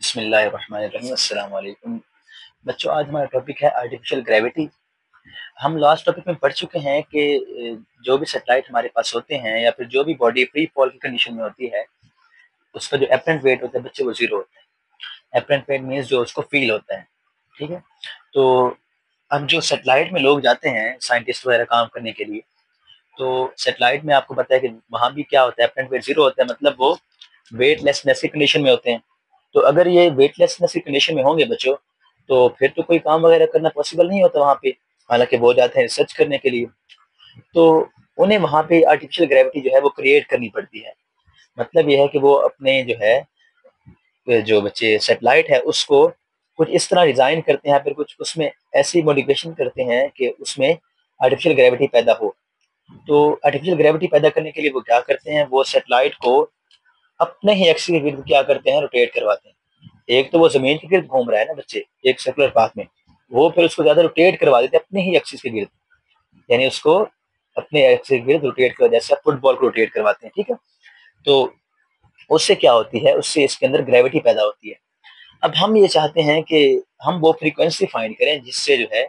बिस्मिल्लाहिर्रहमानिर्रहीम अस्सलाम वालेकुम। बच्चों, आज हमारा टॉपिक है आर्टिफिशियल ग्रेविटी। हम लास्ट टॉपिक में पढ़ चुके हैं कि जो भी सैटेलाइट हमारे पास होते हैं या फिर जो भी बॉडी फ्री फॉल की कंडीशन में होती है, उसका जो एपरेंट वेट होता है बच्चे वो जीरो होता है। एपरेंट वेट मीन्स जो उसको फील होता है। ठीक है। तो अब जो सैटेलाइट में लोग जाते हैं साइंटिस्ट वगैरह काम करने के लिए, तो सैटेलाइट में आपको पता है कि वहां भी क्या होता है, एपरेंट वेट जीरो होता है, मतलब वो वेटलेसनेस की कंडीशन में होते हैं। तो अगर ये वेटलेसनेस की कंडीशन में होंगे बच्चों, तो फिर तो कोई काम वगैरह करना पॉसिबल नहीं होता वहाँ पे। हालांकि वो जाते हैं रिसर्च करने के लिए, तो उन्हें वहाँ पे आर्टिफिशियल ग्रेविटी जो है वो क्रिएट करनी पड़ती है। मतलब ये है कि वो अपने जो है, जो बच्चे सेटेलाइट है उसको कुछ इस तरह डिजाइन करते हैं, फिर कुछ उसमें ऐसी मॉडिफिकेशन करते हैं कि उसमें आर्टिफिशियल ग्रेविटी पैदा हो। तो आर्टिफिशियल ग्रेविटी पैदा करने के लिए वो क्या करते हैं, वो सेटेलाइट को अपने ही एक्सिस के गिर्द क्या करते हैं, रोटेट करवाते हैं। एक तो वो जमीन के गिर्द घूम रहा है ना बच्चे, एक सर्कुलर पाथ में, वो फिर उसको ज्यादा रोटेट करवा देते हैं अपने ही एक्सिस के गिर्द। यानी उसको अपने एक्सिस के गिर्द रोटेट कर, जैसे फुटबॉल को रोटेट करवाते हैं। ठीक है। तो उससे क्या होती है, उससे इसके अंदर ग्रेविटी पैदा होती है। अब हम ये चाहते हैं कि हम वो फ्रीक्वेंसी फाइंड करें जिससे जो है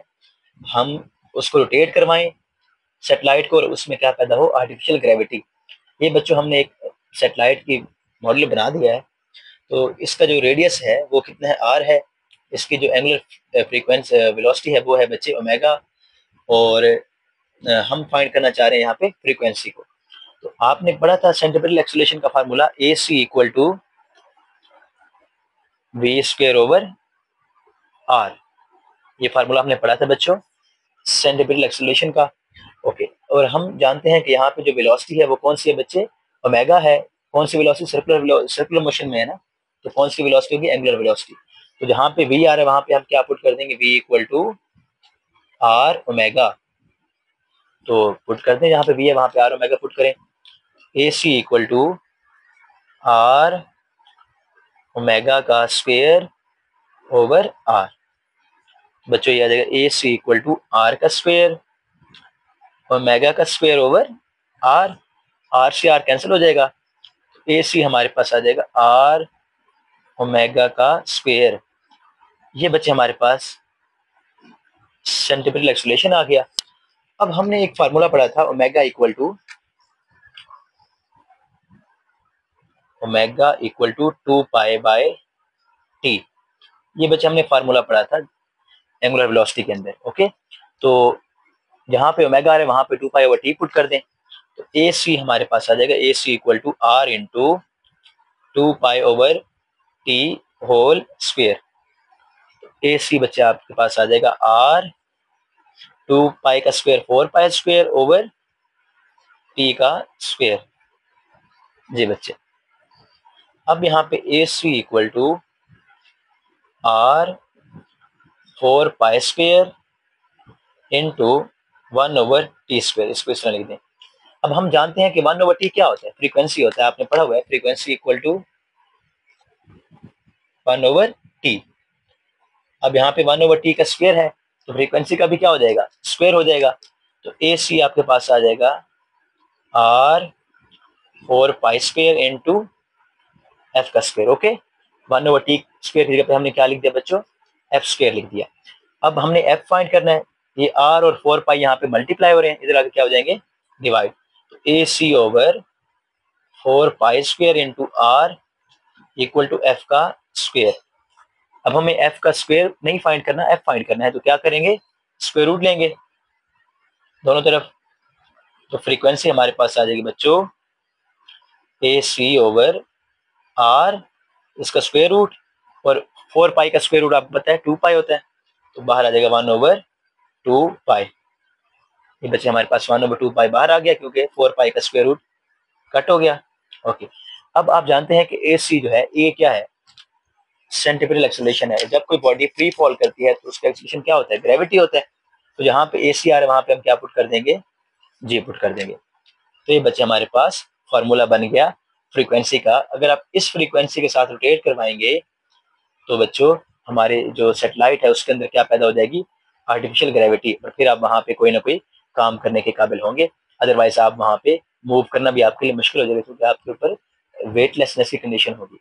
हम उसको रोटेट करवाएं सेटेलाइट को, और उसमें क्या पैदा हो, आर्टिफिशियल ग्रेविटी। ये बच्चों हमने एक सेटेलाइट की मॉडल बना दिया है। तो इसका जो रेडियस है वो कितना है, आर है। इसकी जो एंगुलर फ्रीक्वेंसी वेलोसिटी है वो है बच्चे ओमेगा। और हम फाइंड करना चाह रहे हैं यहाँ पे फ्रीक्वेंसी को। तो आपने पढ़ा था सेंट्रीपिटल एक्सीलरेशन का formula A C equal to V square over R. ये फार्मूला हमने पढ़ा था बच्चों सेंट्रीपिटल एक्सीलरेशन का। ओके। और हम जानते हैं कि यहाँ पे जो वेलोसिटी है वो कौन सी है बच्चे, ओमेगा है। कौन सी वेलोसिटी, सर्कुलर मोशन में है ना, तो कौन सी वेलोसिटी होगी, एंगुलर वेलोसिटी। तो जहां पे वी आ रहा है वहां पे हम क्या पुट कर देंगे, V equal to R omega. तो पुट करते हैं, जहां पे वी है वहां पे आर ओमेगा पुट करें। ए C equal to R omega का स्क्वायर ओवर आर। बच्चों ये आ जाएगा A C equal to are का स्क्वायर ओमेगा का स्क्वायर ओवर आर। आर से आर कैंसिल हो जाएगा, ए सी हमारे पास आ जाएगा आर ओमेगा का स्क्वायर। ये बच्चे हमारे पास सेंटीमीटर एक्सीलरेशन आ गया। अब हमने एक फार्मूला पढ़ा था omega equal to 2 pi by T. ये बच्चे हमने फार्मूला पढ़ा था एंगुलर वेलोसिटी के अंदर। ओके। तो जहां पे ओमेगा आ रहा है वहां पे 2 पाई/टी पुट कर दें, तो ए सी हमारे पास आ जाएगा A C equal to R into 2 pi T whole square. A C बच्चे आपके पास आ जाएगा आर 2 पाई का स्क्वायर 4 पाई ओवर टी का स्क्वायर। जी बच्चे, अब यहाँ पे A C equal to R 4 pi into T square, इसको इस तरह लिख दें। अब हम जानते हैं कि 1/टी क्या होता है, फ्रीक्वेंसी होता है, आपने पढ़ा हुआ है फ्रीक्वेंसी इक्वल टू 1/टी। अब यहाँ पे 1/टी का स्क्वायर है, तो फ्रीक्वेंसी का भी क्या हो जाएगा, स्क्वायर हो जाएगा। तो ए सी आपके पास आ जाएगा आर 4 पाई इंटू एफ का स्क्वायर। ओके। 1/टी स्क्वायर की जगह पे हमने क्या लिख दिया बच्चों, एफ स्क्वायर लिख दिया। अब हमने एफ फाइंड करना है। ये आर और 4 पाई यहाँ पे मल्टीप्लाई हो रहे हैं, इधर आके क्या हो जाएंगे, डिवाइड। तो A C over 4 pi into R equal to F का स्क्वायर। अब हमें एफ का स्क्वायर नहीं फाइंड करना, एफ फाइंड करना है, तो क्या करेंगे, स्क्वायर रूट लेंगे दोनों तरफ। तो फ्रीक्वेंसी हमारे पास आ जाएगी बच्चों ए सी ओवर आर, इसका स्क्वायर रूट, और 4 पाई का स्क्वायर रूट आपको पता है 2 पाई होता है, तो बाहर आ जाएगा 1/2 पाई। ये बच्चे हमारे पास 1/2 पाई बाहर आ गया, क्योंकि 4 पाई का स्क्वायर रूट कट हो गया। ओके। अब आप जानते हैं कि ए सी जो है, ए क्या है, सेंट्रीपिटल एक्सीलरेशन है। जब कोई बॉडी फ्री फॉल करती है तो उसका एक्सीलरेशन क्या होता है, ग्रेविटी होता है। तो जहां पे ए सी आ रहा है वहां पे हम क्या पुट कर देंगे, जी पुट कर देंगे। तो ये बच्चे हमारे पास फॉर्मूला बन गया फ्रीक्वेंसी का। अगर आप इस फ्रीक्वेंसी के साथ रोटेट करवाएंगे तो बच्चों हमारे जो सेटेलाइट है उसके अंदर क्या पैदा हो जाएगी, आर्टिफिशियल ग्रेविटी। और फिर आप वहां पे कोई ना कोई काम करने के काबिल होंगे। अदरवाइज आप वहां पे मूव करना भी आपके लिए मुश्किल हो जाएगा, क्योंकि आपके ऊपर वेटलेसनेस की कंडीशन होगी।